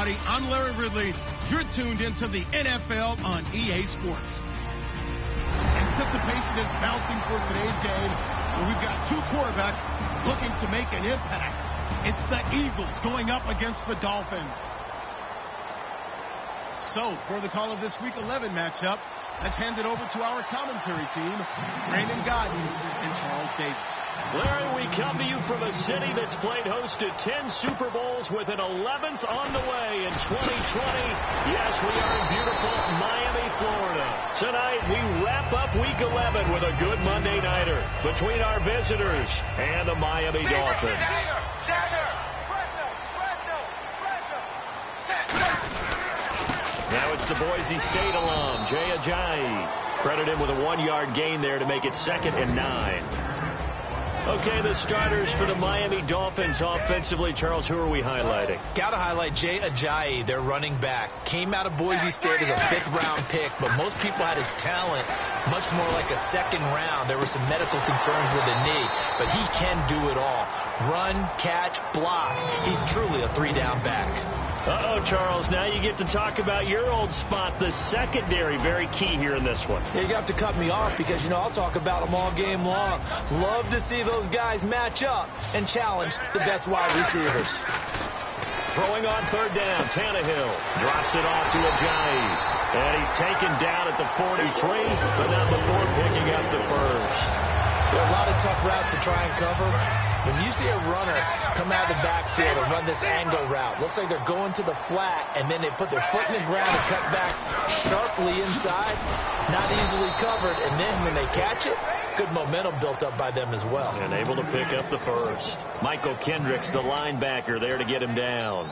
everybody. I'm Larry Ridley. You're tuned into the NFL on EA Sports. Anticipation is mounting for today's game, where we've got two quarterbacks looking to make an impact. It's the Eagles going up against the Dolphins. So, for the call of this Week 11 matchup, let's hand it over to our commentary team, Brandon Godden and Charles Davis. Larry, we come to you from a city that's played host to 10 Super Bowls with an 11th on the way in 2020. Yes, we are in beautiful Miami, Florida. Tonight, we wrap up Week 11 with a good Monday nighter between our visitors and the Miami Dolphins. Now it's the Boise State alum, Jay Ajayi. Credit him with a 1-yard gain there to make it 2nd and 9. Okay, the starters for the Miami Dolphins offensively. Charles, who are we highlighting? Got to highlight Jay Ajayi, their running back. Came out of Boise State as a 5th-round pick, but most people had his talent much more like a 2nd round. There were some medical concerns with the knee, but he can do it all. Run, catch, block. He's truly a 3-down back. Uh-oh, Charles, now you get to talk about your old spot, the secondary. Very key here in this one. Yeah, you have to cut me off because, I'll talk about them all game long. Love to see those guys match up and challenge the best wide receivers. Throwing on 3rd down, Tannehill drops it off to Ajayi. And he's taken down at the 43, but not before picking up the first. There are a lot of tough routes to try and cover. When you see a runner come out of the backfield and run this angle route, looks like they're going to the flat, and then they put their foot in the ground and cut back sharply inside, not easily covered, and then when they catch it, good momentum built up by them as well. And able to pick up the first. Michael Kendricks, the linebacker, there to get him down.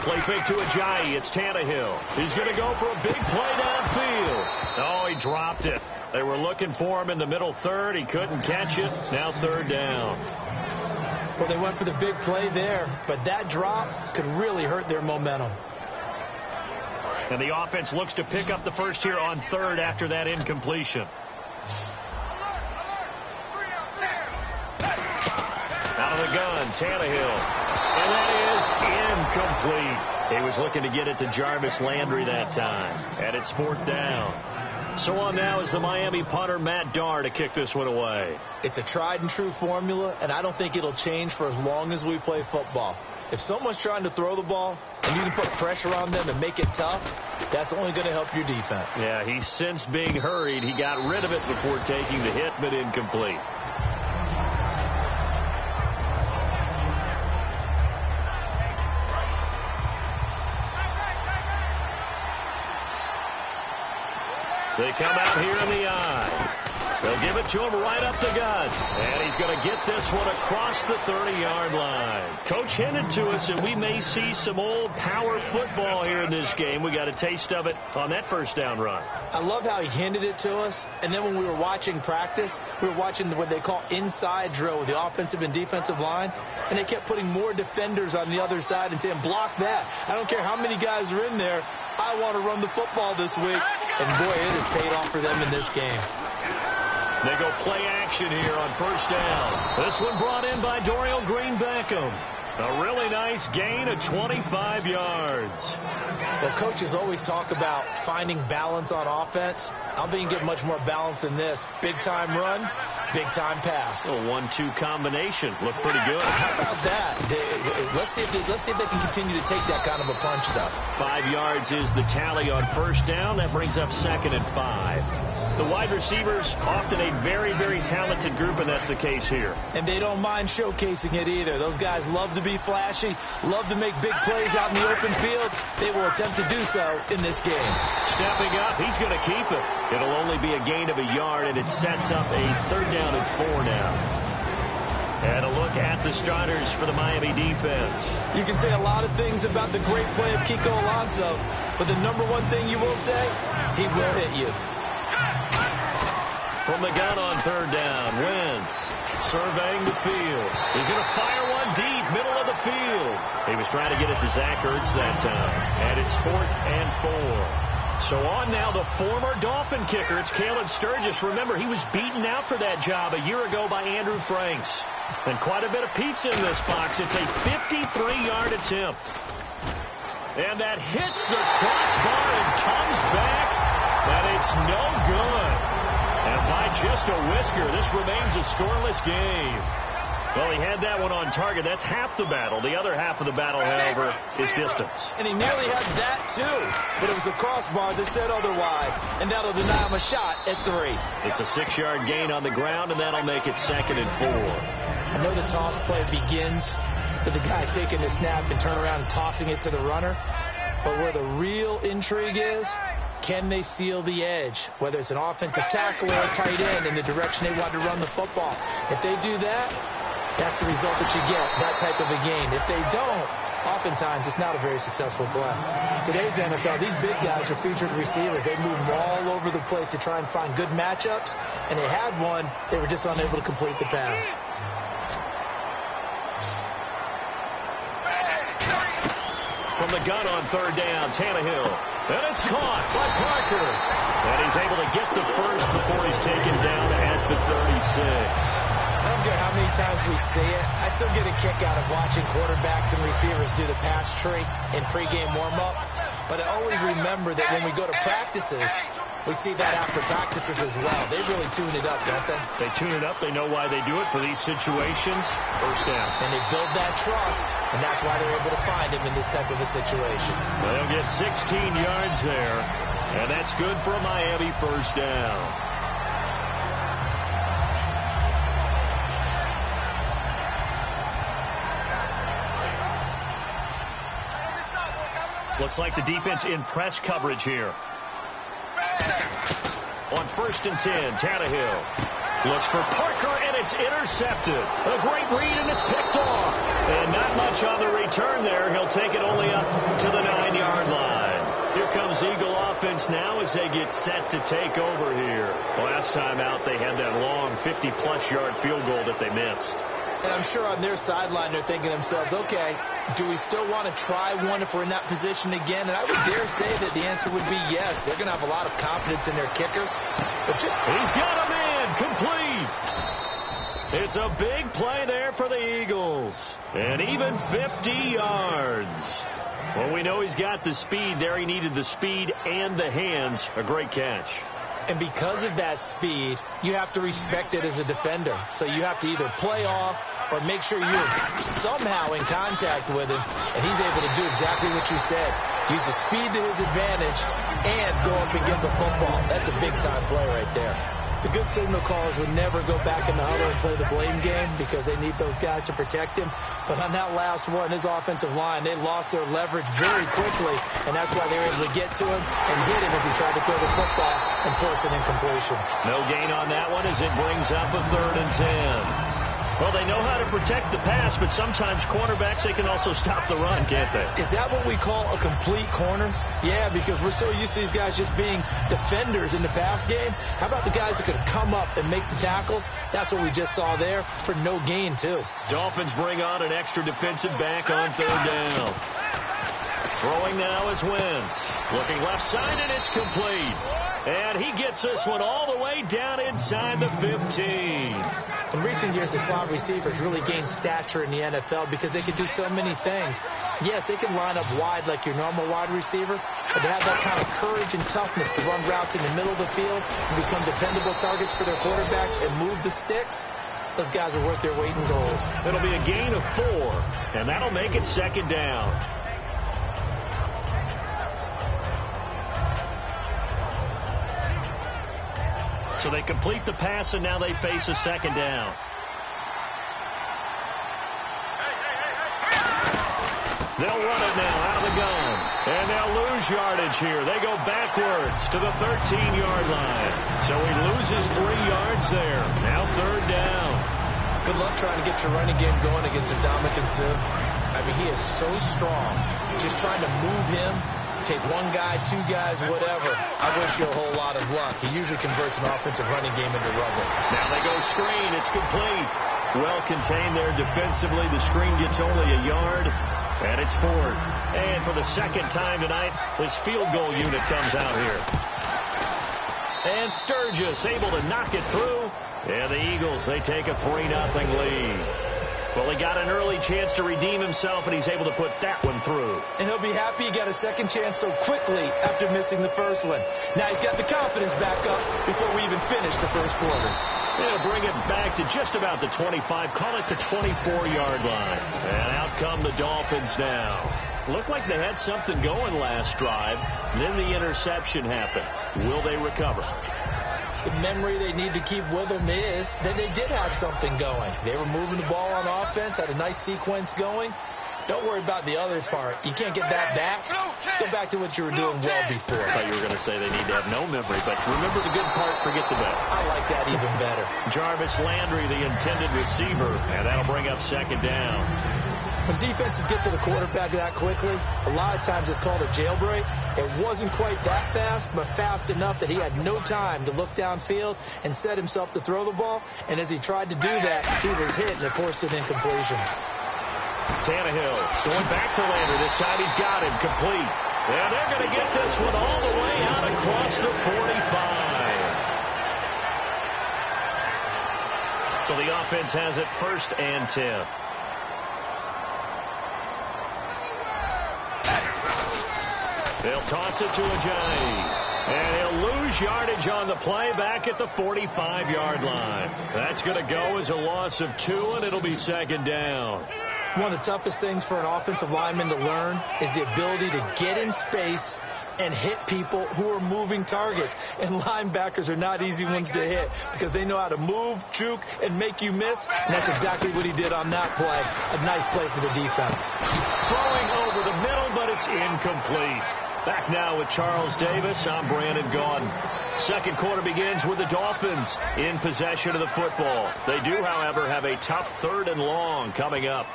Play fake to Ajayi. It's Tannehill. He's going to go for a big play downfield. Oh, he dropped it. They were looking for him in the middle 3rd. He couldn't catch it. Now 3rd down. Well, they went for the big play there, but that drop could really hurt their momentum. And the offense looks to pick up the first here on 3rd after that incompletion. Out of the gun, Tannehill. And that is incomplete. He was looking to get it to Jarvis Landry that time. And it's 4th down. So on now is the Miami punter, Matt Darr, to kick this one away. It's a tried and true formula, and I don't think it'll change for as long as we play football. If someone's trying to throw the ball and you can put pressure on them and make it tough, that's only going to help your defense. Yeah, he sensed being hurried. He got rid of it before taking the hit, but incomplete. They come out here in the eye. They'll give it to him right up the gut. And he's going to get this one across the 30-yard line. Coach hinted to us that we may see some old power football here in this game. We got a taste of it on that first down run. I love how he hinted it to us. And then when we were watching practice, we were watching what they call inside drill with the offensive and defensive line. And they kept putting more defenders on the other side and saying, block that. I don't care how many guys are in there. I want to run the football this week. And, boy, it has paid off for them in this game. They go play action here on 1st down. This one brought in by Dorial Green-Beckham. A really nice gain of 25 yards. Well, coaches always talk about finding balance on offense. I don't think you can get much more balance than this. Big-time run, big-time pass. A 1-2 combination. Looked pretty good. How about that? Let's see if they can continue to take that kind of a punch, though. 5 yards is the tally on 1st down. That brings up 2nd and 5. The wide receivers, often a very, very talented group, and that's the case here. And they don't mind showcasing it either. Those guys love to be flashy, love to make big plays out in the open field. They will attempt to do so in this game. Stepping up, he's going to keep it. It'll only be a gain of a yard, and it sets up a 3rd down and 4 now. And a look at the starters for the Miami defense. You can say a lot of things about the great play of Kiko Alonso, but the number one thing you will say, he will hit you. From the gun on 3rd down, Wynn Wentz surveying the field. He's going to fire one deep, middle of the field. He was trying to get it to Zach Ertz that time. And it's 4th and 4. So on now, the former Dolphin kicker. It's Caleb Sturgis. Remember, he was beaten out for that job a year ago by Andrew Franks. And quite a bit of pizza in this box. It's a 53-yard attempt. And that hits the crossbar and comes back. And it's no good. And by just a whisker, this remains a scoreless game. Well, he had that one on target. That's half the battle. The other half of the battle, however, is distance. And he nearly had that, too. But it was the crossbar that said otherwise. And that'll deny him a shot at 3. It's a 6-yard gain on the ground, and that'll make it 2nd and 4. I know the toss play begins with the guy taking the snap and turn around and tossing it to the runner. But where the real intrigue is, can they steal the edge? Whether it's an offensive tackle or a tight end in the direction they want to run the football. If they do that, that's the result that you get, that type of a gain. If they don't, oftentimes it's not a very successful play. Today's NFL, these big guys are featured receivers. They move them all over the place to try and find good matchups, and they had one. They were just unable to complete the pass. From the gun on 3rd down, Tannehill. And it's caught by Parker. And he's able to get the first before he's taken down at the 36. I don't care how many times we see it. I still get a kick out of watching quarterbacks and receivers do the pass tree in pregame warm-up. But I always remember that when we go to practices, we see that after practices as well. They really tune it up, don't they? They tune it up. They know why they do it for these situations. First down. And they build that trust, and that's why they're able to find him in this type of a situation. They'll get 16 yards there, and that's good for a Miami first down. Looks like the defense in press coverage here. On 1st and 10, Tannehill looks for Parker, and it's intercepted. A great read, and it's picked off. And not much on the return there. He'll take it only up to the 9-yard line. Here comes Eagle offense now as they get set to take over here. Last time out, they had that long 50-plus yard field goal that they missed. And I'm sure on their sideline they're thinking to themselves, okay, do we still want to try one if we're in that position again? And I would dare say that the answer would be yes. They're going to have a lot of confidence in their kicker. But just he's got a man complete. It's a big play there for the Eagles. And even 50 yards. Well, we know he's got the speed there. He needed the speed and the hands. A great catch. And because of that speed, you have to respect it as a defender. So you have to either play off or make sure you're somehow in contact with him. And he's able to do exactly what you said. Use the speed to his advantage and go up and get the football. That's a big-time play right there. The good signal callers would never go back in the huddle and play the blame game because they need those guys to protect him. But on that last one, his offensive line, they lost their leverage very quickly, and that's why they were able to get to him and hit him as he tried to throw the football and force an incompletion. No gain on that one as it brings up a 3rd and 10. Well, they know how to protect the pass, but sometimes cornerbacks, they can also stop the run, can't they? Is that what we call a complete corner? Yeah, because we're so used to these guys just being defenders in the pass game. How about the guys who could come up and make the tackles? That's what we just saw there for no gain, too. Dolphins bring on an extra defensive back on 3rd down. Throwing now is Wentz. Looking left side, and it's complete. And he gets this one all the way down inside the 15. In recent years, the slot receivers really gained stature in the NFL because they can do so many things. Yes, they can line up wide like your normal wide receiver, but to have that kind of courage and toughness to run routes in the middle of the field and become dependable targets for their quarterbacks and move the sticks, those guys are worth their weight in gold. It'll be a gain of 4, and that'll make it 2nd down. So they complete the pass, and now they face a 2nd down. They'll run it now out of the gun. And they'll lose yardage here. They go backwards to the 13-yard line. So he loses 3 yards there. Now 3rd down. Good luck trying to get your running game going against Ndamukong Suh. I mean, he is so strong. Just trying to move him take one guy, two guys, whatever. I wish you a whole lot of luck. He usually converts an offensive running game into rubble. Now they go screen. It's complete. Well contained there defensively. The screen gets only a yard, and it's fourth. And for the second time tonight, this field goal unit comes out here. And Sturgis able to knock it through. And the Eagles, they take a 3-0 lead. Well, he got an early chance to redeem himself, and he's able to put that one through. And he'll be happy he got a second chance so quickly after missing the first one. Now he's got the confidence back up before we even finish the first quarter. They'll bring it back to just about the 25, call it the 24-yard line. And out come the Dolphins now. Looked like they had something going last drive. Then the interception happened. Will they recover? The memory they need to keep with them is that they did have something going. They were moving the ball on offense, had a nice sequence going. Don't worry about the other part. You can't get that back. Just go back to what you were doing well before. I thought you were going to say they need to have no memory, but remember the good part, forget the bad. I like that even better. Jarvis Landry, the intended receiver, and that'll bring up second down. When defenses get to the quarterback that quickly, a lot of times it's called a jailbreak. It wasn't quite that fast, but fast enough that he had no time to look downfield and set himself to throw the ball. And as he tried to do that, he was hit and it forced an incompletion. Tannehill going back to Landry. This time he's got him complete. And they're going to get this one all the way out across the 45. So the offense has it 1st and 10. They'll toss it to Ajayi. And he'll lose yardage on the play back at the 45-yard line. That's going to go as a loss of 2, and it'll be second down. One of the toughest things for an offensive lineman to learn is the ability to get in space and hit people who are moving targets. And linebackers are not easy ones to hit because they know how to move, juke, and make you miss. And that's exactly what he did on that play. A nice play for the defense. Throwing over the middle, but it's incomplete. Back now with Charles Davis. I'm Brandon Gaudin. Second quarter begins with the Dolphins in possession of the football. They do, however, have a tough 3rd and long coming up.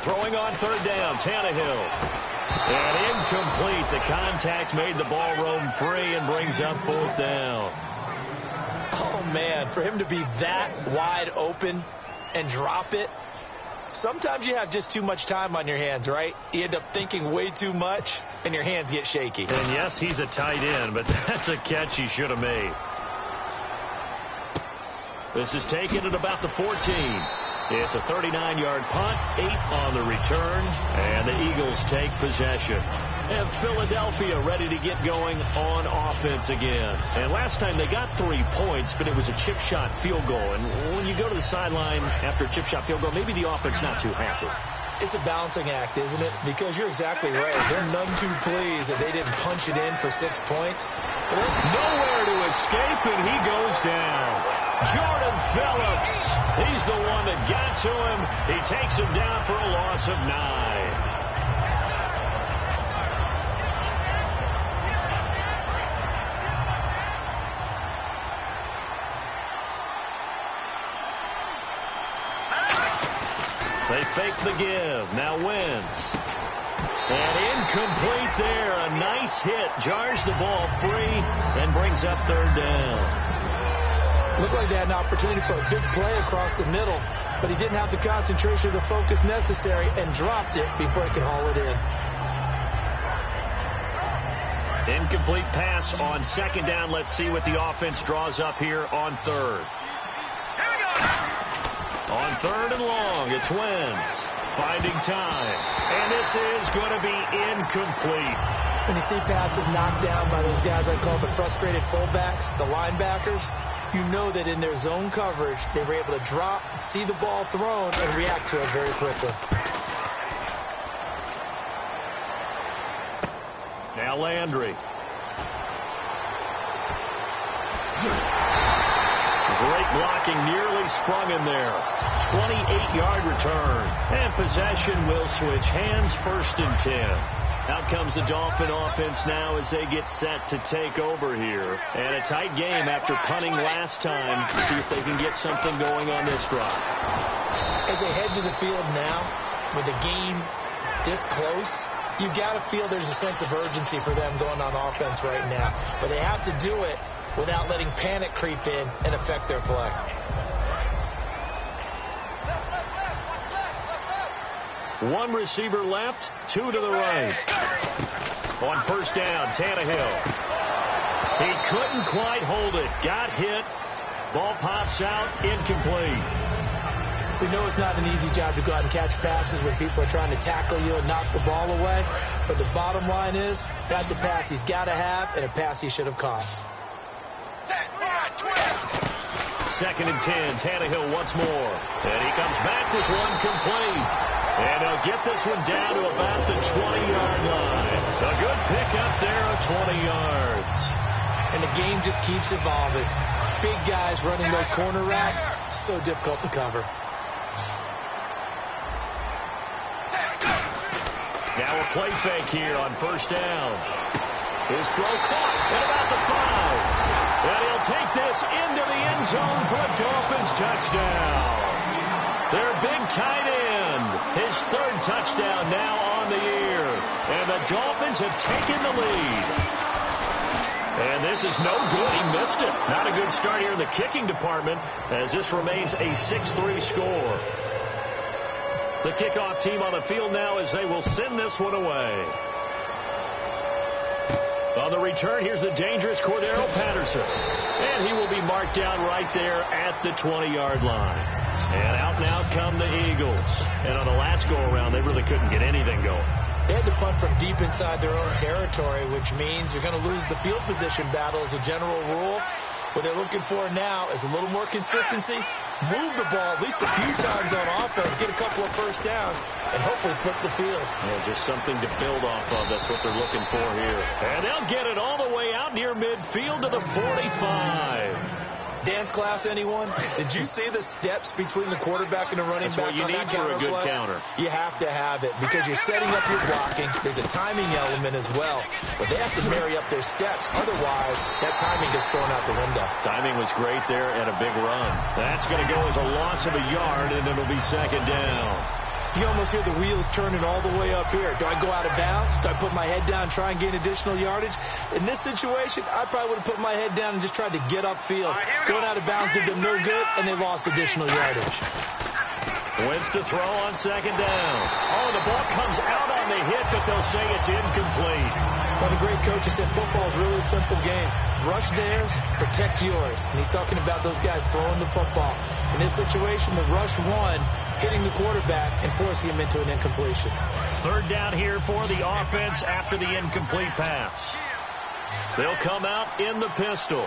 Throwing on 3rd down, Tannehill. And incomplete. The contact made the ball roam free and brings up 4th down. Oh, man, for him to be that wide open and drop it, sometimes you have just too much time on your hands, right? You end up thinking way too much, and your hands get shaky. And, yes, he's a tight end, but that's a catch he should have made. This is taken at about the 14. It's a 39-yard punt, 8 on the return, and the Eagles take possession. And Philadelphia ready to get going on offense again. And last time they got 3 points, but it was a chip shot field goal. And when you go to the sideline after a chip shot field goal, maybe the offense not too happy. It's a balancing act, isn't it? Because you're exactly right. They're none too pleased that they didn't punch it in for 6 points. Nowhere to escape, and he goes down. Jordan Phillips, he's the one that got to him. He takes him down for a loss of 9. They fake the give. Now Wentz. And incomplete there. A nice hit. Jars the ball free and brings up 3rd down. Looked like they had an opportunity for a big play across the middle, but he didn't have the concentration or the focus necessary and dropped it before he could haul it in. Incomplete pass on 2nd down. Let's see what the offense draws up here on 3rd. On 3rd and long, it's Wentz finding time. And this is going to be incomplete. When you see passes knocked down by those guys I call the frustrated fullbacks, the linebackers, you know that in their zone coverage, they were able to drop, see the ball thrown, and react to it very quickly. Now Landry. Great blocking, nearly sprung in there. 28-yard return. And possession will switch hands, 1st and 10. Out comes the Dolphin offense now as they get set to take over here. And a tight game after punting last time to see if they can get something going on this drive. As they head to the field now, with the game this close, you've got to feel there's a sense of urgency for them going on offense right now. But they have to do it without letting panic creep in and affect their play. One receiver left, two to the right. On first down, Tannehill. He couldn't quite hold it. Got hit. Ball pops out, incomplete. We know it's not an easy job to go out and catch passes when people are trying to tackle you and knock the ball away. But the bottom line is, that's a pass he's got to have and a pass he should have caught. Second and 10, Tannehill once more. And he comes back with one complete. And he'll get this one down to about the 20-yard line. A good pickup there of 20 yards. And the game just keeps evolving. Big guys running those corner routes, so difficult to cover. Now a play fake here on first down. His throw caught at about the 5. And he'll take this into the end zone for a Dolphins touchdown. Their big tight end, his third touchdown now on the year. And the Dolphins have taken the lead. And this is no good. He missed it. Not a good start here in the kicking department as this remains a 6-3 score. The kickoff team on the field now as they will send this one away. On the return, here's the dangerous Cordero Patterson. And he will be marked down right there at the 20-yard line. And out now come the Eagles. And on the last go-around, they really couldn't get anything going. They had to punt from deep inside their own territory, which means you're going to lose the field position battle as a general rule. What they're looking for now is a little more consistency, move the ball at least a few times on offense, get a couple of first downs, and hopefully flip the field. Yeah, just something to build off of. That's what they're looking for here. And they'll get it all the way out near midfield to the 45. Dance class, anyone? Did you see the steps between the quarterback and the running back? That's what you need for a good counter. You have to have it because you're setting up your blocking. There's a timing element as well. But they have to marry up their steps. Otherwise, that timing gets thrown out the window. Timing was great there and a big run. That's going to go as a loss of a yard, and it'll be second down. You almost hear the wheels turning all the way up here. Do I go out of bounds? Do I put my head down and try and gain additional yardage? In this situation, I probably would have put my head down and just tried to get upfield. Going out of bounds did them no good, and they lost additional yardage. Wentz to throw on second down. Oh, the ball comes out on the hit, but they'll say it's incomplete. Well, the great coach has said football is really a simple game. Rush theirs, protect yours. And he's talking about those guys throwing the football. In this situation, the rush won, hitting the quarterback and forcing him into an incompletion. Third down here for the offense after the incomplete pass. They'll come out in the pistol.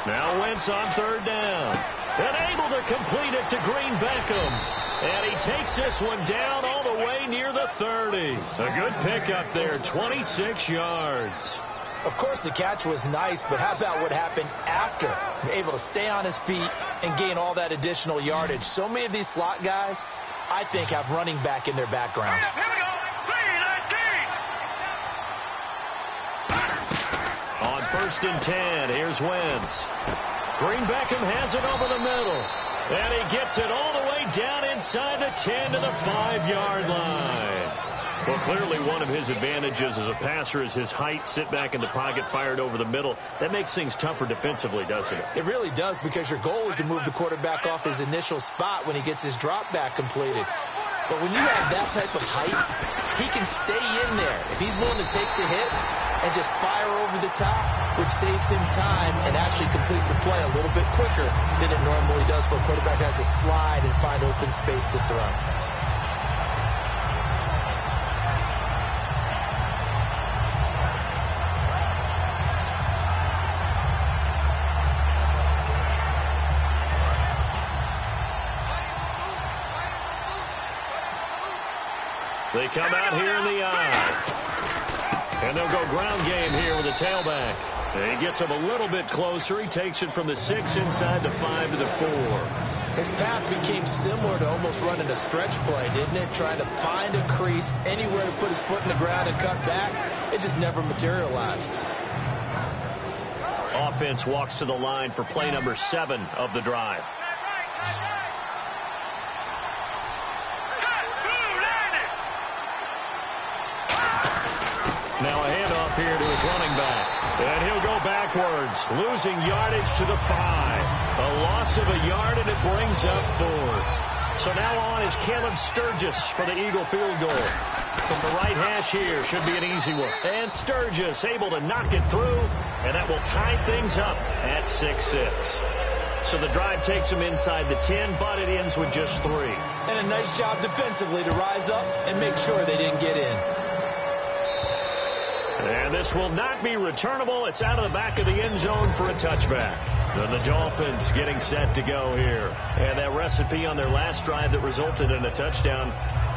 Now Wentz on third down. And able to complete it to Green Beckham. And he takes this one down all the way near the 30. A good pickup there, 26 yards. Of course, the catch was nice, but how about what happened after? Able to stay on his feet and gain all that additional yardage. So many of these slot guys, I think, have running back in their background. Here we go. 3-19. On first and 10, here's Wentz. Green Beckham has it over the middle. And he gets it all the way down inside the 10 to the 5-yard line. Well, clearly one of his advantages as a passer is his height. Sit back in the pocket, fired over the middle. That makes things tougher defensively, doesn't it? It really does, because your goal is to move the quarterback off his initial spot when he gets his drop back completed. But when you have that type of height, he can stay in there. If he's willing to take the hits and just fire over the top, which saves him time and actually completes a play a little bit quicker than it normally does for a quarterback who has to slide and find open space to throw. They come out here in the eye. And they'll go ground game here with the tailback. And he gets him a little bit closer. He takes it from the 6 inside the 5 to the 4. His path became similar to almost running a stretch play, didn't it? Trying to find a crease, anywhere to put his foot in the ground and cut back. It just never materialized. Offense walks to the line for play number 7 of the drive. Now a handoff here to his running back. And he'll go backwards, losing yardage to the 5. A loss of a yard, and it brings up 4. So now on is Caleb Sturgis for the Eagle field goal. From the right hash here, should be an easy one. And Sturgis able to knock it through, and that will tie things up at 6-6. So the drive takes them inside the 10, but it ends with just 3. And a nice job defensively to rise up and make sure they didn't get in. And this will not be returnable. It's out of the back of the end zone for a touchback. And the Dolphins getting set to go here. And that recipe on their last drive that resulted in a touchdown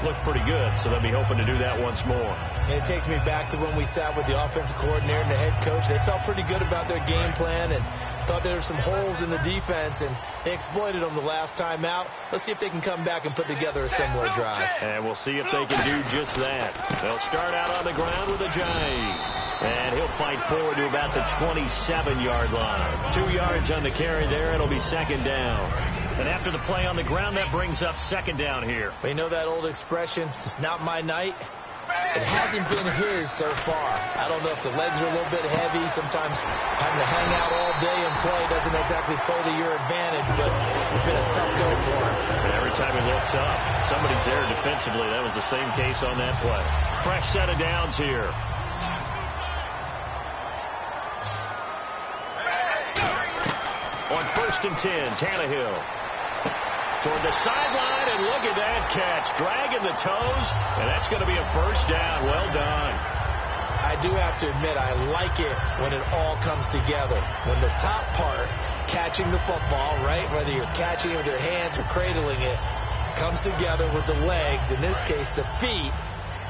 looked pretty good, so they'll be hoping to do that once more. And it takes me back to when we sat with the offensive coordinator and the head coach. They felt pretty good about their game plan and thought there were some holes in the defense, and they exploited them the last time out. Let's see if they can come back and put together a similar drive. And we'll see if they can do just that. They'll start out on the ground with a J. And he'll fight forward to about the 27-yard line. 2 yards on the carry there. It'll be second down. And after the play on the ground, that brings up second down here. Well, you know that old expression, it's not my night? It hasn't been his so far. I don't know if the legs are a little bit heavy. Sometimes having to hang out all day and play doesn't exactly play to your advantage, but it's been a tough go for him. And every time he looks up, somebody's there defensively. That was the same case on that play. Fresh set of downs here. On 1st and 10, Tannehill toward the sideline, and look at that catch. Dragging the toes, and that's going to be a first down. Well done. I do have to admit, I like it when it all comes together. When the top part, catching the football, right, whether you're catching it with your hands or cradling it, comes together with the legs, in this case the feet,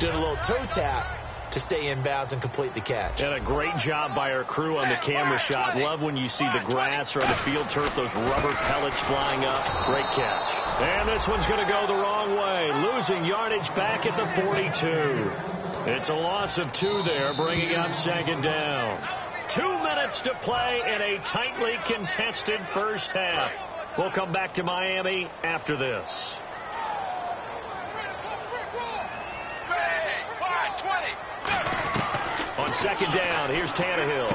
doing a little toe tap to stay in bounds and complete the catch. And a great job by our crew on the camera shot. Love when you see the grass or on the field turf, those rubber pellets flying up. Great catch. And this one's going to go the wrong way. Losing yardage back at the 42. It's a loss of 2 there, bringing up second down. 2 minutes to play in a tightly contested first half. We'll come back to Miami after this. On second down, here's Tannehill.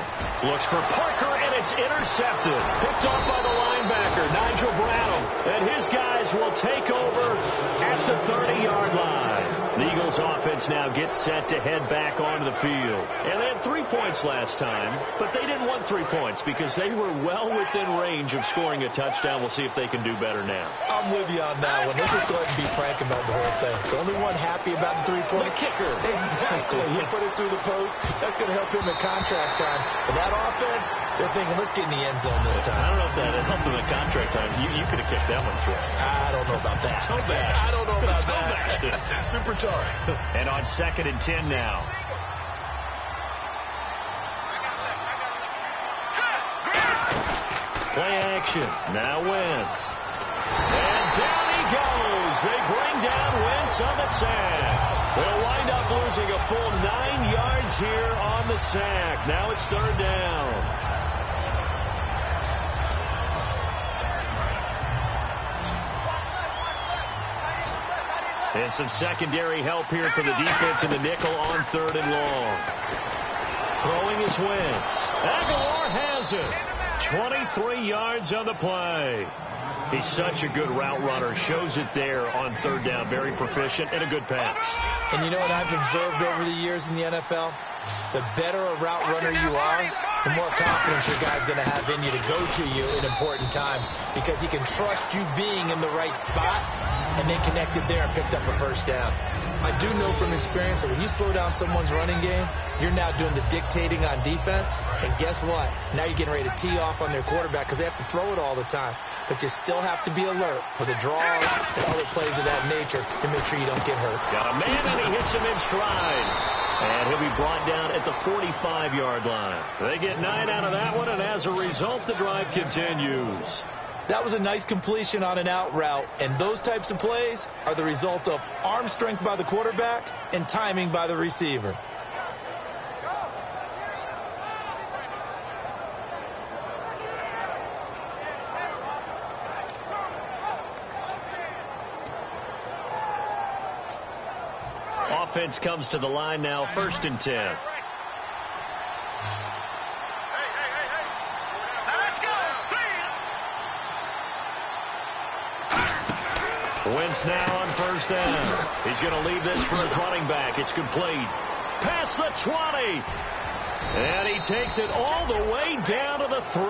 Looks for Parker, and it's intercepted. Picked off by the linebacker, Nigel Bradham. And his guys will take over at the 30-yard line. The Eagles offense now gets set to head back onto the field. And they had 3 points last time, but they didn't want 3 points because they were well within range of scoring a touchdown. We'll see if they can do better now. I'm with you on that one. Let's just go ahead and be frank about the whole thing. The only one happy about the 3-point kicker. Exactly. He put it through the post. That's going to help him in contract time. But that offense, they're thinking, let's get in the end zone this time. I don't know if that helped him in contract time. You could have kicked that one through. I don't know about that. Toe bash. I don't know about that. Super tough. And on 2nd and 10 now. Play action. Now Wentz. And down he goes. They bring down Wentz on the sack. They'll wind up losing a full 9 yards here on the sack. Now it's 3rd down. And some secondary help here for the defense in the nickel on 3rd and long. Throwing is Wentz. Aguilar has it. 23 yards on the play. He's such a good route runner. Shows it there on 3rd down. Very proficient and a good pass. And you know what I've observed over the years in the NFL? The better a route runner you are, the more confidence your guy's going to have in you to go to you in important times because he can trust you being in the right spot and then connected there and picked up a first down. I do know from experience that when you slow down someone's running game, you're now doing the dictating on defense. And guess what? Now you're getting ready to tee off on their quarterback because they have to throw it all the time. But you still have to be alert for the draws and other plays of that nature to make sure you don't get hurt. Got a man and he hits him in stride. And he'll be brought down at the 45-yard line. They get 9 out of that one, and as a result, the drive continues. That was a nice completion on an out route, and those types of plays are the result of arm strength by the quarterback and timing by the receiver. Offense comes to the line now, 1st and 10. Wentz now on 1st down. He's going to leave this for his running back. It's complete. Past the 20. And he takes it all the way down to the 3.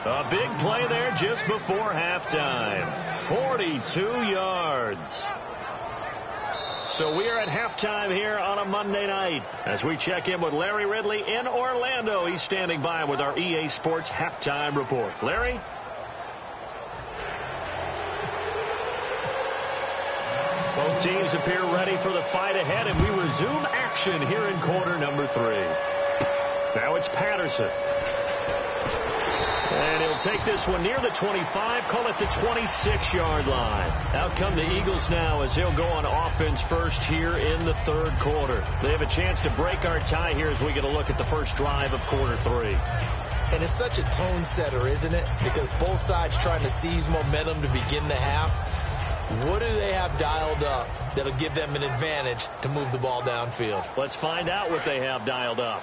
A big play there just before halftime. 42 yards. So we are at halftime here on a Monday night as we check in with Larry Ridley in Orlando. He's standing by with our EA Sports halftime report. Larry? Both teams appear ready for the fight ahead, and we resume action here in quarter number 3. Now it's Patterson. And he'll take this one near the 25, call it the 26-yard line. Out come the Eagles now as they'll go on offense first here in the 3rd quarter. They have a chance to break our tie here as we get a look at the first drive of quarter 3. And it's such a tone setter, isn't it? Because both sides trying to seize momentum to begin the half. What do they have dialed up that'll give them an advantage to move the ball downfield? Let's find out what they have dialed up.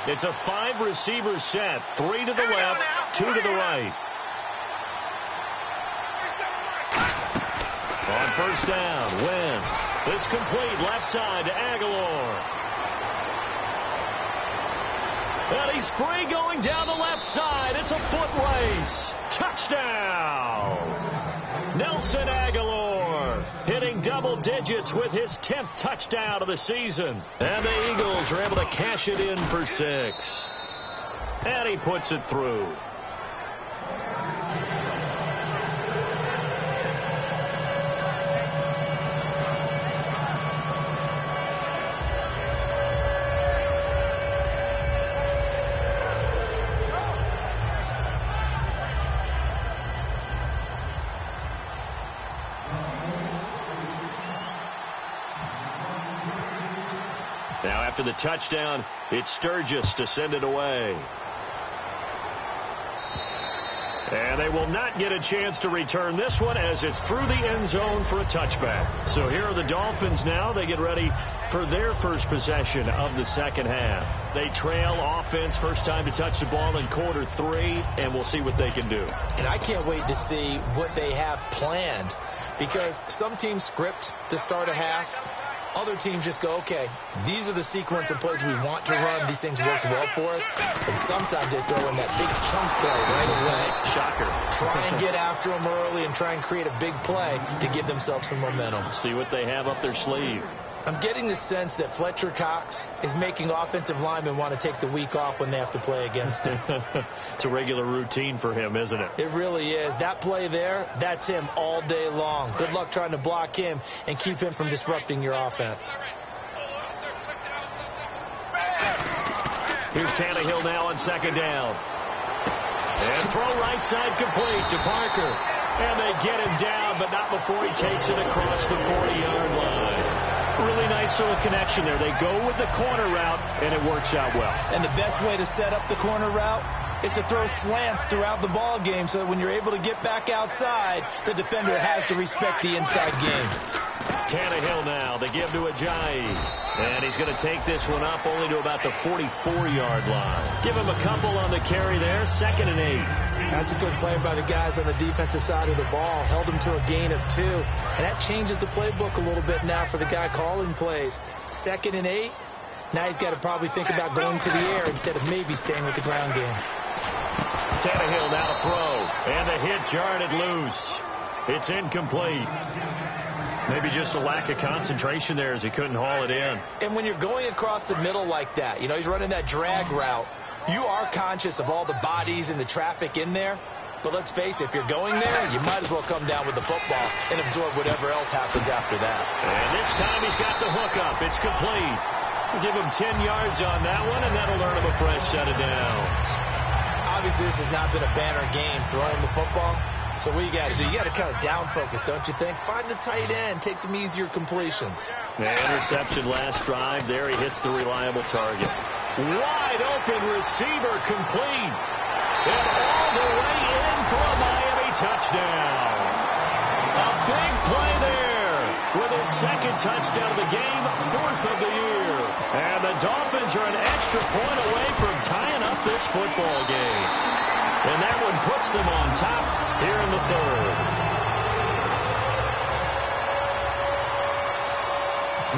It's a 5-receiver set. 3 to the left, 2 to the right. On 1st down, Wentz. This complete left side to Aguilar. And he's free going down the left side. It's a foot race. Touchdown! Nelson Aguilar hitting double digits with his 10th touchdown of the season. And the Eagles are able to cash it in for 6. And he puts it through. Now after the touchdown, it's Sturgis to send it away. And they will not get a chance to return this one as it's through the end zone for a touchback. So here are the Dolphins now. They get ready for their first possession of the second half. They trail offense, first time to touch the ball in quarter 3, and we'll see what they can do. And I can't wait to see what they have planned, because some teams script to start a half. Other teams just go, okay, these are the sequence of plays we want to run. These things worked well for us. And sometimes they throw in that big chunk play right away. Shocker. Try and get after them early and try and create a big play to give themselves some momentum. See what they have up their sleeve. I'm getting the sense that Fletcher Cox is making offensive linemen want to take the week off when they have to play against him. It's a regular routine for him, isn't it? It really is. That play there, that's him all day long. Good luck trying to block him and keep him from disrupting your offense. Here's Tannehill now on 2nd down. And throw right side complete to Parker. And they get him down, but not before he takes it across the 40-yard line. Really nice little connection there. They go with the corner route, and it works out well. And the best way to set up the corner route is to throw slants throughout the ball game so that when you're able to get back outside, the defender has to respect the inside game. Tannehill now. They give to Ajayi. And he's going to take this one up only to about the 44-yard line. Give him a couple on the carry there. 2nd and 8. That's a good play by the guys on the defensive side of the ball. Held him to a gain of 2. And that changes the playbook a little bit now for the guy calling plays. 2nd and 8. Now he's got to probably think about going to the air instead of maybe staying with the ground game. Tannehill now to throw. And the hit jarred it loose. It's incomplete. Maybe just a lack of concentration there as he couldn't haul it in. And when you're going across the middle like that, you know, he's running that drag route, you are conscious of all the bodies and the traffic in there. But let's face it, if you're going there, you might as well come down with the football and absorb whatever else happens after that. And this time he's got the hook up. It's complete. We'll give him 10 yards on that one, and that'll earn him a fresh set of downs. obviously this has not been a banner game throwing the football. So what you got to do? You got to kind of down focus, don't you think? Find the tight end, take some easier completions. The interception last drive. There he hits the reliable target. Wide open receiver complete. And all the way in for a Miami touchdown. A big play there with his second touchdown of the game, 4th of the year. And the Dolphins are an extra point away from tying up this football game. And that one puts them on top here in the third.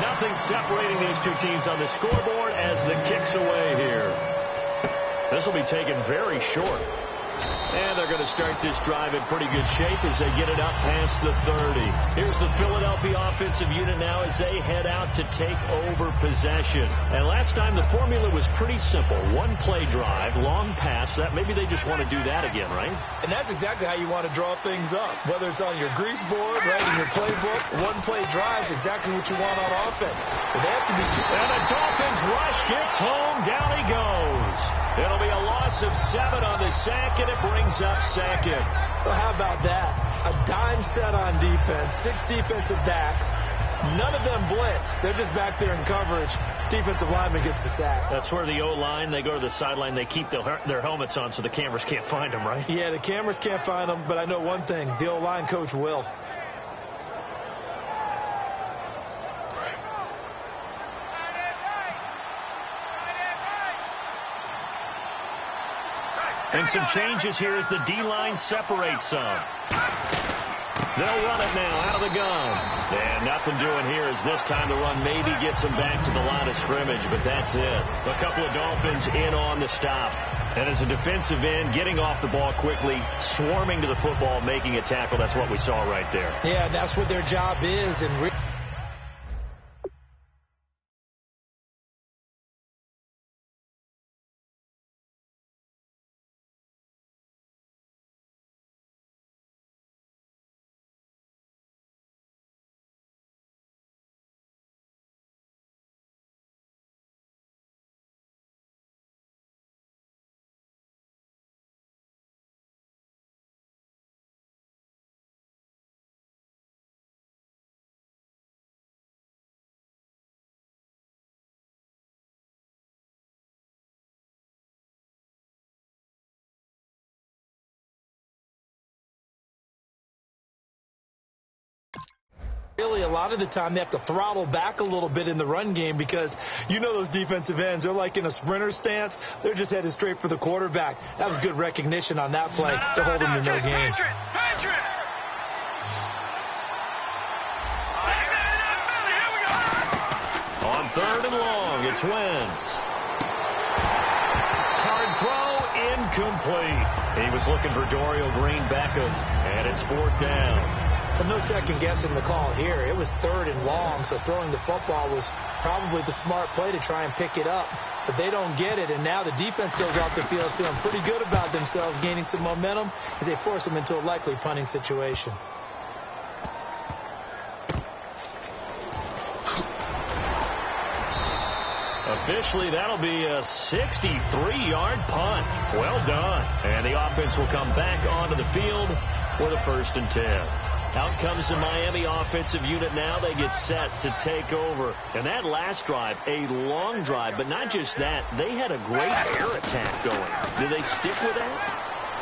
Nothing separating these two teams on the scoreboard as the kick's away here. This will be taken very short. And they're going to start this drive in pretty good shape as they get it up past the 30. Here's the Philadelphia offensive unit now as they head out to take over possession. And last time the formula was pretty simple. One play drive, long pass. That maybe they just want to do that again, right? And that's exactly how you want to draw things up. Whether it's on your grease board, right, in your playbook, one play drive is exactly what you want on offense. But they have to be... And the Dolphins rush gets home. Down he goes. It'll be a loss of 7 on the sack, and it brings up second. Well, how about that? A dime set on defense, 6 defensive backs. None of them blitz. They're just back there in coverage. Defensive lineman gets the sack. That's where the O-line, they go to the sideline, they keep their helmets on so the cameras can't find them, right? Yeah, the cameras can't find them, but I know one thing. The O-line coach will. And some changes here as the D-line separates some. They'll run it now out of the gun. And nothing doing here as this time the run maybe gets them back to the line of scrimmage, but that's it. A couple of Dolphins in on the stop. And as a defensive end, getting off the ball quickly, swarming to the football, making a tackle, that's what we saw right there. Yeah, that's what their job is. And really, a lot of the time, they have to throttle back a little bit in the run game because you know those defensive ends, they're like in a sprinter stance. They're just headed straight for the quarterback. That was good recognition on that play to hold them to no gain. On 3rd and long, it's Wentz. Hard throw, incomplete. He was looking for Dorial Green Beckham, and it's 4th down. But no second guessing the call here. It was 3rd and long, so throwing the football was probably the smart play to try and pick it up. But they don't get it, and now the defense goes off the field feeling pretty good about themselves, gaining some momentum as they force them into a likely punting situation. Officially, that'll be a 63-yard punt. Well done. And the offense will come back onto the field for the 1st and 10. Out comes the Miami offensive unit now. They get set to take over. And that last drive, a long drive, but not just that. They had a great air attack going. Do they stick with that?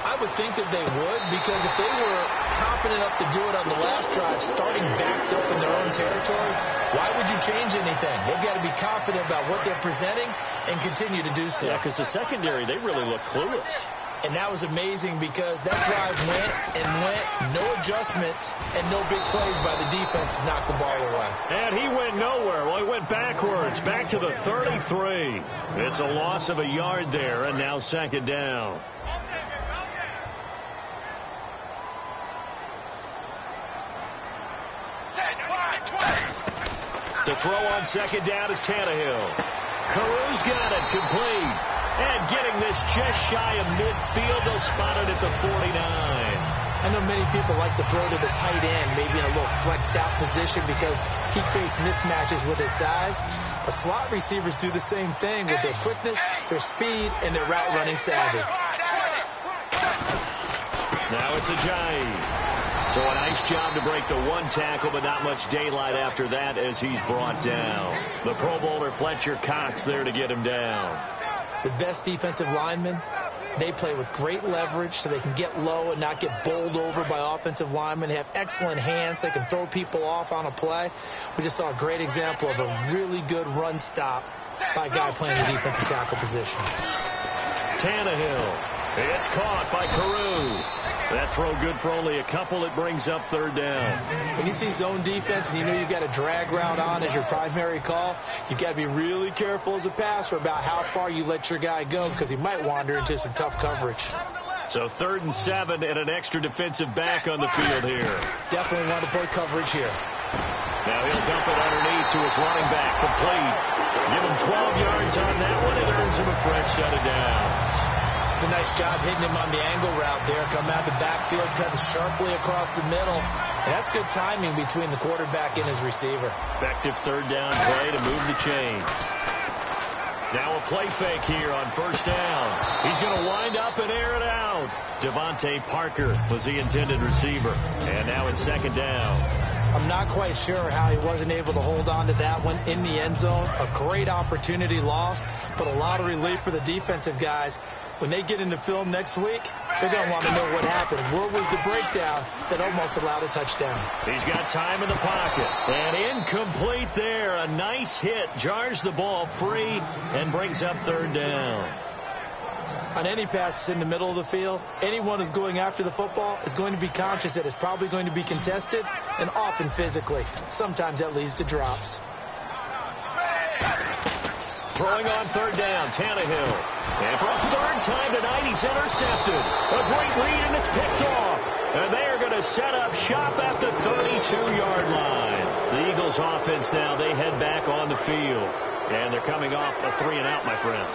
I would think that they would, because if they were confident enough to do it on the last drive, starting backed up in their own territory, why would you change anything? They've got to be confident about what they're presenting and continue to do so. Yeah, because the secondary, they really look clueless. And that was amazing because that drive went and went, no adjustments, and no big plays by the defense to knock the ball away. And he went nowhere. Well, he went backwards, back to the 33. It's a loss of a yard there, and now 2nd down. To throw on 2nd down is Tannehill. Caru's got it, complete. And getting this just shy of midfield, they'll spot it at the 49. I know many people like to throw to the tight end, maybe in a little flexed out position because he creates mismatches with his size. But slot receivers do the same thing with their quickness, their speed, and their route running savvy. Now it's Ajayi. So a nice job to break the one tackle, but not much daylight after that as he's brought down. The Pro Bowler Fletcher Cox there to get him down. The best defensive linemen, they play with great leverage so they can get low and not get bowled over by offensive linemen. They have excellent hands. They can throw people off on a play. We just saw a great example of a really good run stop by a guy playing the defensive tackle position. Tannehill. It's caught by Carew. That throw good for only a couple. It brings up third down. When you see zone defense and you know you've got a drag route on as your primary call, you've got to be really careful as a passer about how far you let your guy go because he might wander into some tough coverage. So 3rd and 7 and an extra defensive back on the field here. Definitely want to play coverage here. Now he'll dump it underneath to his running back. Complete. Give him 12 yards on that one. It earns him a fresh set of downs. It's a nice job hitting him on the angle route there. Come out the backfield, cutting sharply across the middle. And that's good timing between the quarterback and his receiver. Effective third down play to move the chains. Now a play fake here on first down. He's going to wind up and air it out. Devontae Parker was the intended receiver. And now it's second down. I'm not quite sure how he wasn't able to hold on to that one in the end zone. A great opportunity lost, but a lot of relief for the defensive guys. When they get into film next week, they're going to want to know what happened. Where was the breakdown that almost allowed a touchdown? He's got time in the pocket. And incomplete there. A nice hit. Jars the ball free and brings up third down. On any passes in the middle of the field, anyone who's going after the football is going to be conscious that it's probably going to be contested and often physically. Sometimes that leads to drops. Throwing on third down, Tannehill. And for a third time tonight, he's intercepted. A great read, and it's picked off. And they are going to set up shop at the 32-yard line. The Eagles offense now, they head back on the field. And they're coming off a 3-and-out, my friend.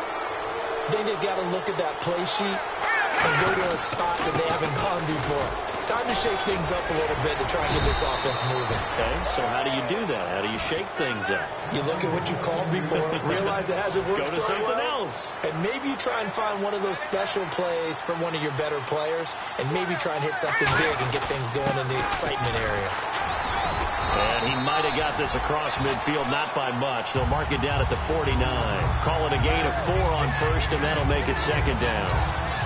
Then they've got to look at that play sheet and go to a spot that they haven't gone before. Time to shake things up a little bit to try and get this offense moving. Okay, so how do you do that? How do you shake things up? You look at what you called before, realize it hasn't worked Go to something else. And maybe you try and find one of those special plays from one of your better players, and maybe try and hit something big and get things going in the excitement area. And he might have got this across midfield, not by much. They'll mark it down at the 49. Call it a gain of 4 on first, and that'll make it second down.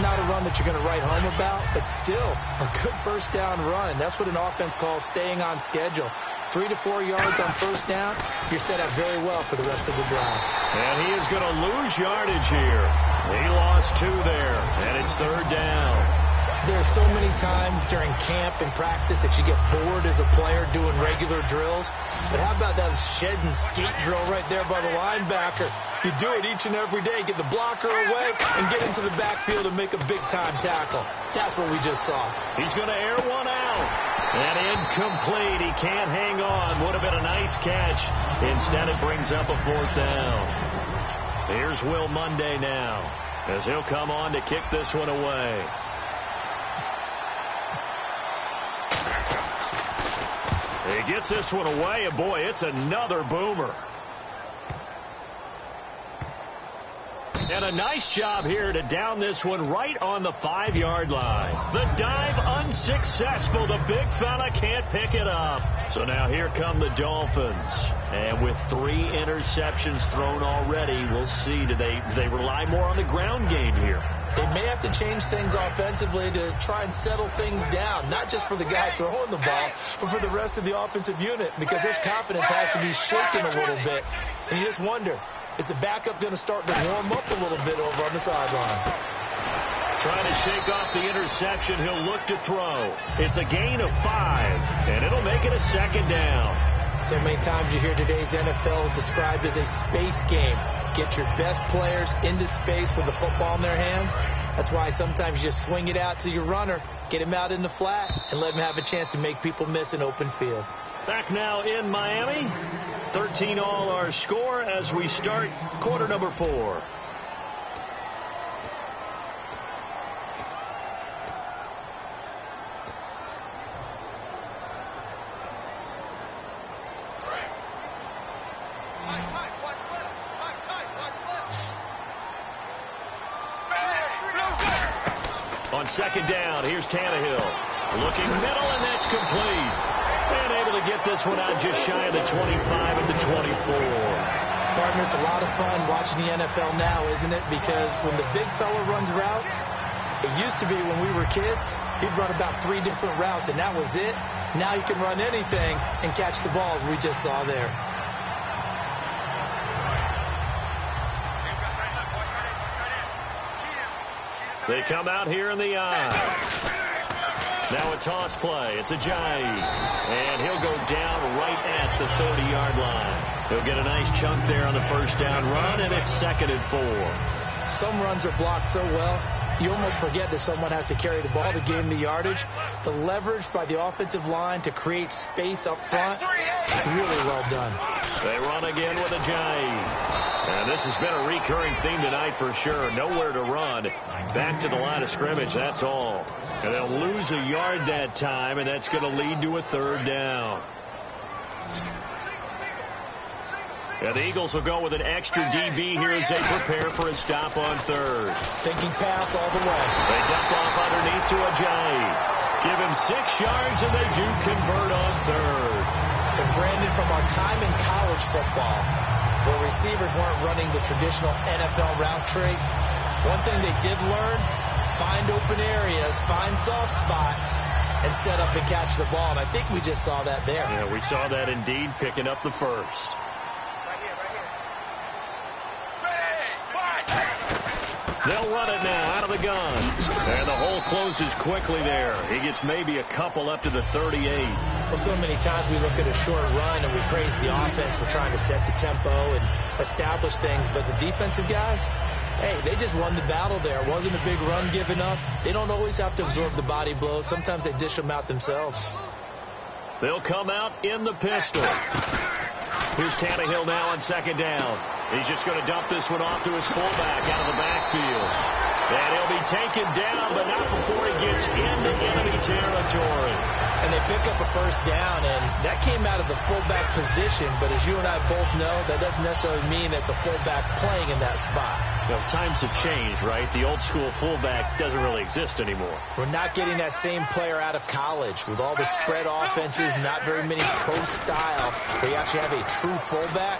Not a run that you're going to write home about, but still a good first down run. That's what an offense calls staying on schedule. 3 to 4 yards on first down, you're set up very well for the rest of the drive. And he is going to lose yardage here. He lost 2 there, and it's third down. There are so many times during camp and practice that you get bored as a player doing regular drills. But how about that shed and skate drill right there by the linebacker? You do it each and every day. Get the blocker away and get into the backfield and make a big-time tackle. That's what we just saw. He's going to air one out. And incomplete. He can't hang on. Would have been a nice catch. Instead, it brings up a fourth down. Here's Will Monday now as he'll come on to kick this one away. He gets this one away, and boy, it's another boomer. And a nice job here to down this one right on the 5-yard line. The dive unsuccessful. The big fella can't pick it up. So now here come the Dolphins. And with 3 interceptions thrown already, we'll see. Do they rely more on the ground game here? They may have to change things offensively to try and settle things down, not just for the guy throwing the ball, but for the rest of the offensive unit, because their confidence has to be shaken a little bit. And you just wonder, is the backup going to start to warm up a little bit over on the sideline? Trying to shake off the interception. He'll look to throw. It's a gain of 5, and it'll make it a second down. So many times you hear today's NFL described as a space game. Get your best players into space with the football in their hands. That's why sometimes you just swing it out to your runner, get him out in the flat, and let him have a chance to make people miss an open field. Back now in Miami. 13 all our score as we start quarter number 4. second down. Here's Tannehill. Looking middle, and that's complete. And able to get this one out just shy of the 25 at the 24. Partners, a lot of fun watching the NFL now, isn't it? Because when the big fella runs routes, it used to be when we were kids, he'd run about 3 different routes, and that was it. Now he can run anything and catch the balls we just saw there. They come out here in the eye. Now a toss play. It's Ajayi. And he'll go down right at the 30-yard line. He'll get a nice chunk there on the first down run, and it's 2nd and 4. Some runs are blocked so well, you almost forget that someone has to carry the ball to gain the yardage. The leverage by the offensive line to create space up front, really well done. They run again with Ajayi. And this has been a recurring theme tonight for sure. Nowhere to run. Back to the line of scrimmage, that's all. And they'll lose a yard that time, and that's going to lead to a 3rd down. And the Eagles will go with an extra DB here as they prepare for a stop on 3rd. Thinking pass all the way. They dump off underneath to Ajayi. Give him 6 yards, and they do convert on 3rd. And Brandon, from our time in college football, where receivers weren't running the traditional NFL route tree, one thing they did learn, find open areas, find soft spots, and set up and catch the ball. And I think we just saw that there. Yeah, we saw that indeed, picking up the first. They'll run it now out of the gun. And the hole closes quickly there. He gets maybe a couple up to the 38. Well, so many times we look at a short run and we praise the offense for trying to set the tempo and establish things. But the defensive guys, hey, they just won the battle there. It wasn't a big run given up. They don't always have to absorb the body blows. Sometimes they dish them out themselves. They'll come out in the pistol. Here's Tannehill now on 2nd down. He's just going to dump this one off to his fullback out of the backfield. And he'll be taken down, but not before he gets into enemy territory. And they pick up a first down, and that came out of the fullback position. But as you and I both know, that doesn't necessarily mean it's a fullback playing in that spot. Well, times have changed, right? The old school fullback doesn't really exist anymore. We're not getting that same player out of college with all the spread offenses, not very many pro style where you actually have a true fullback.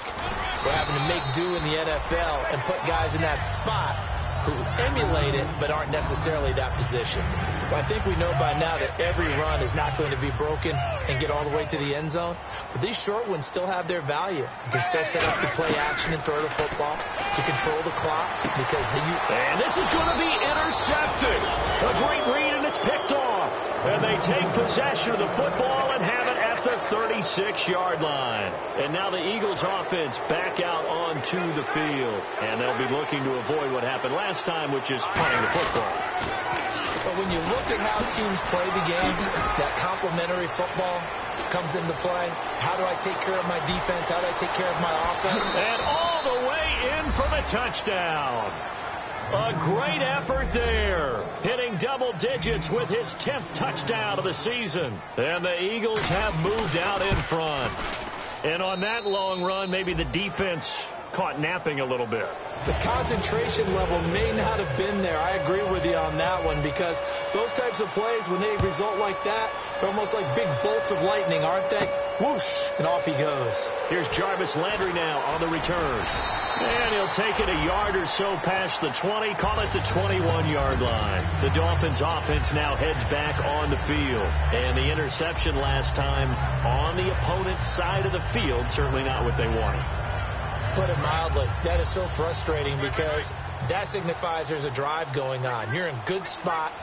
We're having to make do in the NFL and put guys in that spot who emulate it but aren't necessarily that position. Well, I think we know by now that every run is not going to be broken and get all the way to the end zone. But these short ones still have their value. You can still set up the play action and throw the football. You control the clock because and this is going to be intercepted. A great read, and it's picked off. And they take possession of the football and have it at the 36-yard line. And now the Eagles offense back out onto the field. And they'll be looking to avoid what happened last time, which is punting the football. But when you look at how teams play the game, that complementary football comes into play. How do I take care of my defense? How do I take care of my offense? And all the way in for the touchdown. A great effort there, hitting double digits with his 10th touchdown of the season. And the Eagles have moved out in front. And on that long run, maybe the defense caught napping a little bit. The concentration level may not have been there. I agree with you on that one, because those types of plays, when they result like that, they're almost like big bolts of lightning, aren't they? Whoosh, and off he goes. Here's Jarvis Landry now on the return. And he'll take it a yard or so past the 20, call it the 21-yard line. The Dolphins offense now heads back on the field. And the interception last time on the opponent's side of the field, certainly not what they wanted. Put it mildly, that is so frustrating, because that signifies there's a drive going on. You're in a good spot,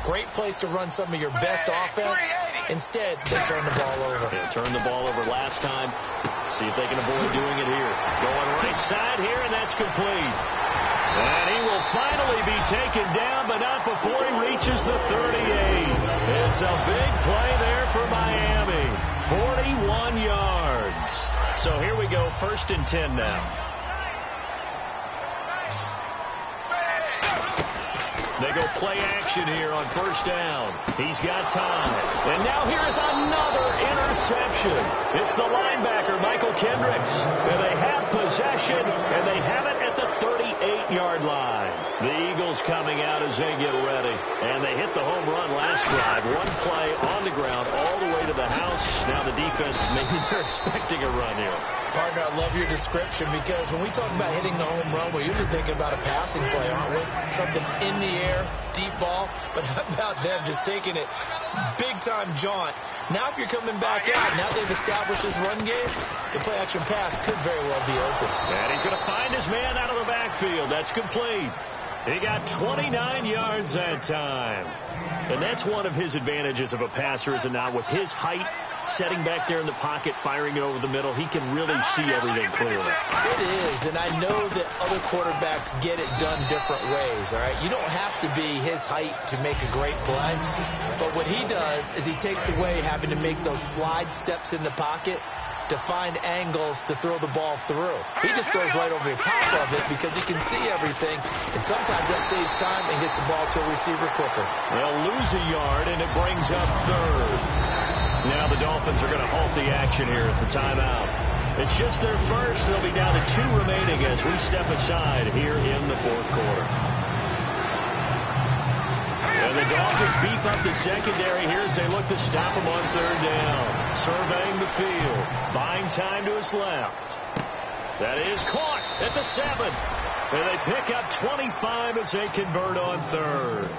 great place to run some of your best offense. Instead, they turn the ball over. They turned the ball over last time. See if they can avoid doing it here. Going right side here, and that's complete. And he will finally be taken down, but not before he reaches the 38. It's a big play there for Miami. 41 yards. So here we go, 1st and 10 now. They go play action here on 1st down. He's got time. And now here is another interception. It's the linebacker, Michael Kendricks. And they have possession, and they have it at the 38 8-yard line. The Eagles coming out as they get ready. And they hit the home run last drive. One play on the ground all the way to the house. Now the defense, maybe they're expecting a run here. Partner, I love your description because when we talk about hitting the home run, we're usually thinking about a passing play, aren't we? Something in the air, deep ball. But how about them just taking it big-time jaunt? Now if you're coming back out, now they've established this run game, the play-action pass could very well be open. And he's going to find his man out of the backfield. That's complete. He got 29 yards that time. And that's one of his advantages of a passer, is it not? With his height, setting back there in the pocket, firing it over the middle, he can really see everything clearly. It is, and I know that other quarterbacks get it done different ways, all right? You don't have to be his height to make a great play, but what he does is he takes away having to make those slide steps in the pocket to find angles to throw the ball through. He just throws right over the top of it because he can see everything, and sometimes that saves time and gets the ball to a receiver quicker. They'll lose a yard, and it brings up third. Now the Dolphins are going to halt the action here. It's a timeout. It's just their first. They'll be down to 2 remaining as we step aside here in the fourth quarter. And the Dolphins beef up the secondary here as they look to stop him on third down. Surveying the field. Buying time to his left. That is caught at the 7. And they pick up 25 as they convert on third.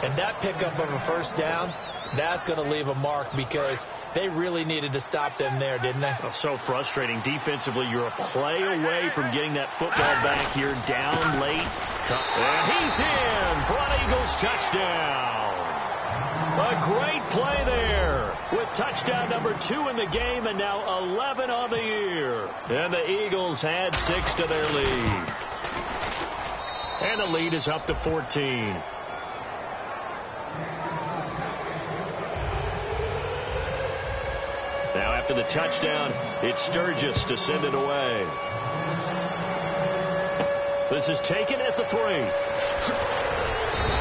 And that pickup of a first down, that's going to leave a mark because they really needed to stop them there, didn't they? Oh, so frustrating. Defensively, you're a play away from getting that football back here down late. And he's in for an Eagles touchdown. A great play there with touchdown number 2 in the game and now 11 on the year. And the Eagles add 6 to their lead. And the lead is up to 14. Now after the touchdown, it's Sturgis to send it away. This is taken at the 3.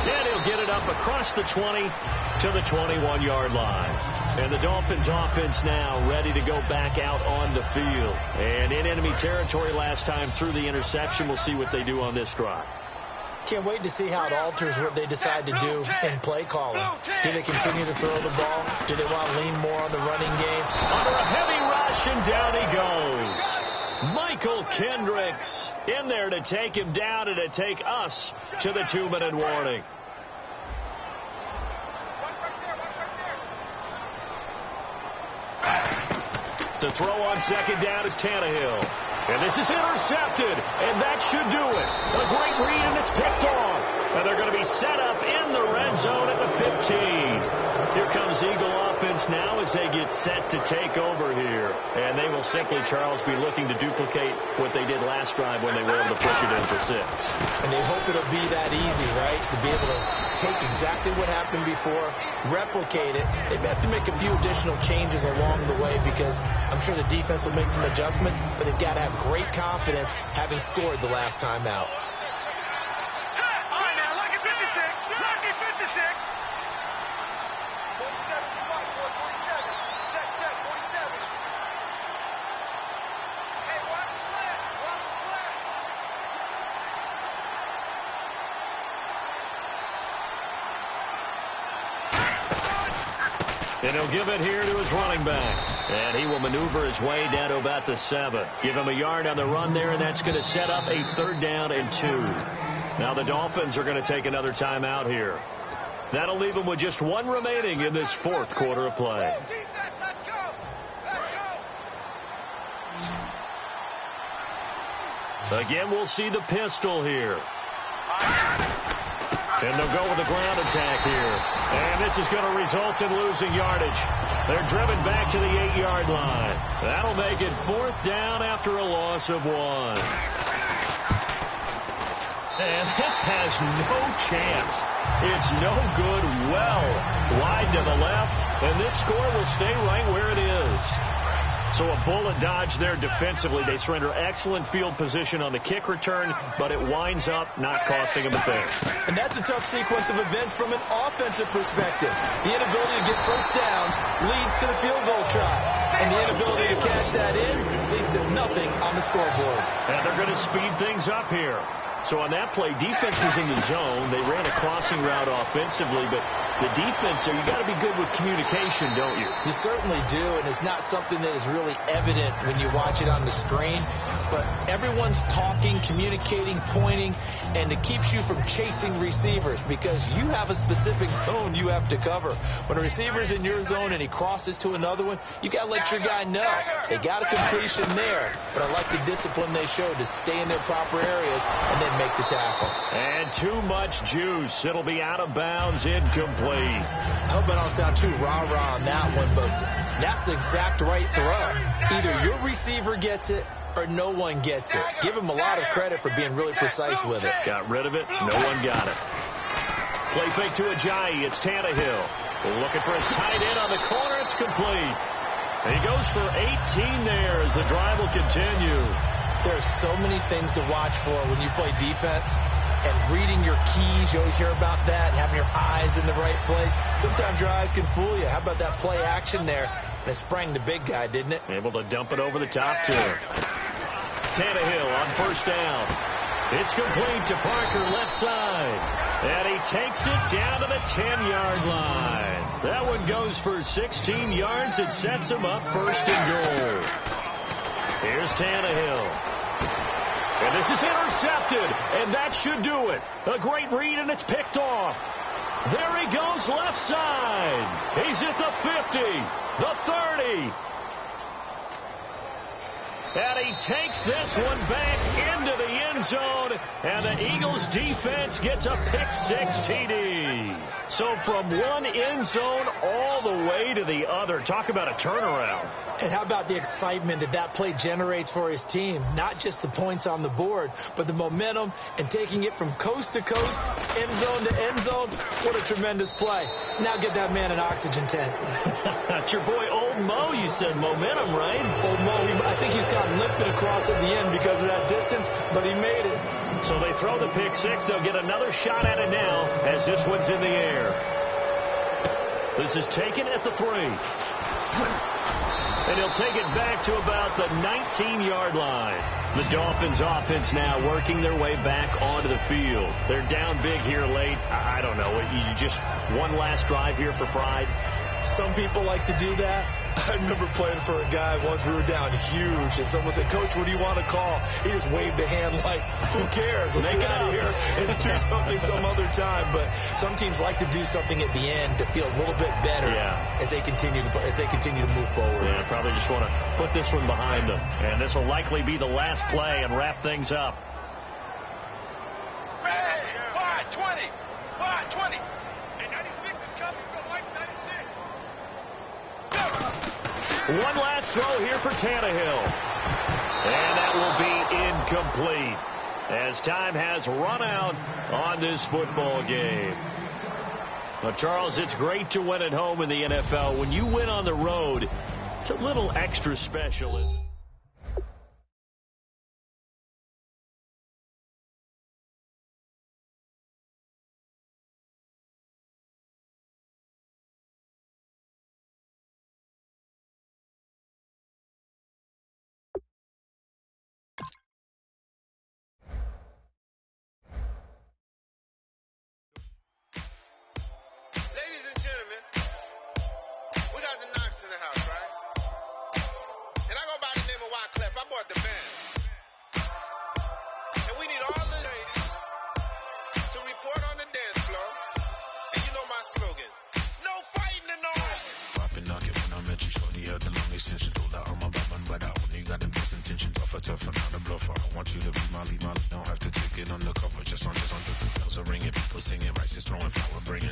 And he'll get it up across the 20 to the 21-yard line. And the Dolphins offense now ready to go back out on the field. And in enemy territory last time through the interception. We'll see what they do on this drive. Can't wait to see how it alters what they decide to do in play calling. Do they continue to throw the ball? Do they want to lean more on the running game? Under a heavy rush, and down he goes. Michael Kendricks in there to take him down and to take us to the 2-minute warning. To throw on second down is Tannehill. And this is intercepted, and that should do it. A great read, and it's picked off. And they're going to be set up in the red zone at the 15. Here comes Eagle offense now as they get set to take over here. And they will simply, Charles, be looking to duplicate what they did last drive when they were able to push it in for 6. And they hope it'll be that easy, right? To be able to take exactly what happened before, replicate it. They may have to make a few additional changes along the way because I'm sure the defense will make some adjustments, but they've got to have great confidence having scored the last time out. All right, now, look at 56. Look at 56. 47. Check, 47. Hey, watch the slant. Watch the slant. And he'll give it here to his running back. And he will maneuver his way down to about the 7. Give him a yard on the run there, and that's going to set up a 3rd down and 2. Now the Dolphins are going to take another timeout here. That'll leave them with just 1 remaining in this 4th quarter of play. Defense, let's go. Let's go. Again, we'll see the pistol here. And they'll go with the ground attack here. And this is going to result in losing yardage. They're driven back to the 8-yard line. That'll make it 4th down after a loss of 1. And this has no chance. It's no good. Well wide to the left. And this score will stay right where it is. So a bullet dodge there defensively. They surrender excellent field position on the kick return, but it winds up not costing them a thing. And that's a tough sequence of events from an offensive perspective. The inability to get first downs leads to the field goal try. And the inability to cash that in leads to nothing on the scoreboard. And they're going to speed things up here. So on that play, defense was in the zone. They ran a crossing route offensively, but the defense there, you got to be good with communication, don't you? You certainly do, and it's not something that is really evident when you watch it on the screen. But everyone's talking, communicating, pointing, and it keeps you from chasing receivers because you have a specific zone you have to cover. When a receiver's in your zone and he crosses to another one, you got to let your guy know. They got a completion there, but I like the discipline they showed to stay in their proper areas and then make the tackle. And too much juice. It'll be out of bounds, incomplete. I hope I don't sound too rah-rah on that one, but that's the exact right throw. Either your receiver gets it or no one gets it. Give him a lot of credit for being really precise with it. Got rid of it. No one got it. Play fake to Ajayi. It's Tannehill. Looking for his tight end on the corner. It's complete. And he goes for 18 there as the drive will continue. There's so many things to watch for when you play defense. And reading your keys, you always hear about that, and having your eyes in the right place. Sometimes your eyes can fool you. How about that play action there? And it sprang the big guy, didn't it? Able to dump it over the top to him. Tannehill on first down. It's complete to Parker left side. And he takes it down to the 10-yard line. That one goes for 16 yards. It sets him up first and goal. Here's Tannehill. And this is intercepted, and that should do it. A great read, and it's picked off. There he goes left side. He's at the 50, the 30. And he takes this one back into the end zone, and the Eagles defense gets a pick-six TD. So from one end zone all the way to the other. Talk about a turnaround. And how about the excitement that that play generates for his team? Not just the points on the board, but the momentum and taking it from coast to coast, end zone to end zone. What a tremendous play. Now get that man an oxygen tank. That's your boy Old Mo. You said momentum, right? Old Mo, I think he's got limping across at the end because of that distance, but he made it. So they throw the pick six. They'll get another shot at it now as this one's in the air. This is taken at the 3. And he'll take it back to about the 19-yard line. The Dolphins offense now working their way back onto the field. They're down big here late. I don't know. You just one last drive here for pride. Some people like to do that. I remember playing for a guy once. We were down huge, and someone said, "Coach, what do you want to call?" He just waved a hand like, "Who cares? Let's get out of here and do something some other time." But some teams like to do something at the end to feel a little bit better as they continue to move forward. Yeah, probably just want to put this one behind them, and this will likely be the last play and wrap things up. Wide 20, wide 20, and 96 is coming from Mike 96. One last throw here for Tannehill. And that will be incomplete as time has run out on this football game. But, Charles, it's great to win at home in the NFL. When you win on the road, it's a little extra special, isn't it? Ladies and gentlemen, we got the Knox in the house, right? And I go by the name of Wyclef. I bought the band. And we need all the ladies to report on the dance floor. And you know my slogan, no fighting in no Poppin' knock it when I met you, shorty had the long extension. Told her I'm a bad man, but I only got the best intention. Tougher, not a bluffer. I want you to be my lead, don't have to take it undercover. Just on the bells are ringing, people singing, rice is throwing, flower bringing.